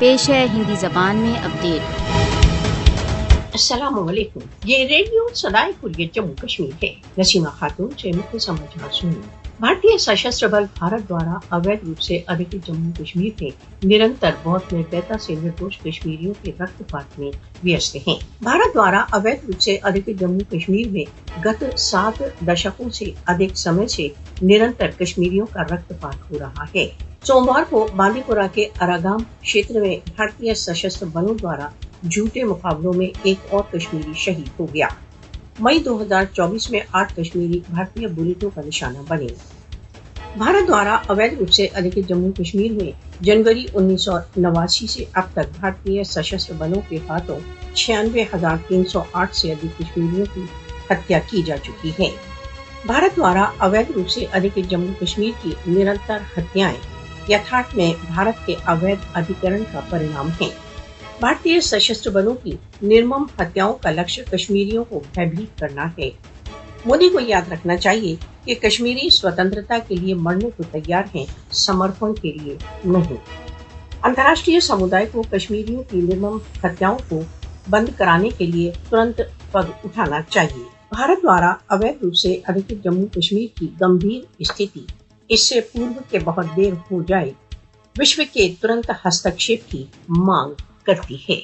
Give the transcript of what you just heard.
پیش ہے ہندی زبان میں اپڈیٹ۔ السلام علیکم، یہ ریڈیو صدائے حریت جموں کشمیر ہے۔ نسیمہ خاتون سے مکھ سماچار سنیے۔ بھارتی سشستر بل بھارت دوارا اویدھ روپ سے ادھکت جموں کشمیر میں نرنتر بودھ میں بیتا سے نردوش کشمیریوں کے رکت پات میں ویست ہیں۔ بھارت دوارا اویدھ روپ سے ادھکت جموں کشمیر میں گت 7 دشکوں سے ادھک سمے سے نرنتر کشمیریوں کا رکت پات ہو رہا ہے۔ سوموار کو باندی پورہ کے اراگام چھیتر میں بھارتی سشستر بلوں دوارا جھوٹے مقابلوں میں ایک اور کشمیری شہید ہو گیا۔ مئی 2024 میں 8 کشمیری بھارتی بلیٹوں کا نشانہ بنے۔ بھارت دوارا اویدھ روپ سے ادھکت جموں کشمیر میں جنوری 1989 سے اب تک بھارتی سشستر بلوں کے ہاتھوں 96,308 سے ادھک کشمیریوں کی ہتیا کی جا چکی ہے۔ بھارت دوارا اویدھ روپ سے ادھکت جموں کشمیر کی نرنتر ہتیائیں یتھارتھ میں بھارت کے اویدھ ادھیکرن کا پرینام ہیں۔ بھارتی سشستر بلوں کی نرمم ہتیاؤں کا لکشیہ کشمیریوں کو بھیبھیت کرنا ہے۔ مودی کو یاد رکھنا چاہیے کہ کشمیری سوتنترتا کے لیے مرنے کو تیار ہیں، سمرپن کے لیے نہیں۔ انترراشٹریہ سمودائے کو کشمیریوں کی نرمم ہتیاؤں کو بند کرانے کے لیے ترنت پگ اٹھانا چاہیے۔ بھارت دوارا اویدھ روپ سے ادھکت جموں کشمیر کی گمبھیر استھتی اس سے پورو کے بہت دیر ہو جائے وشو کے ترنت ہستکشیپ کی مانگ کرتی ہے۔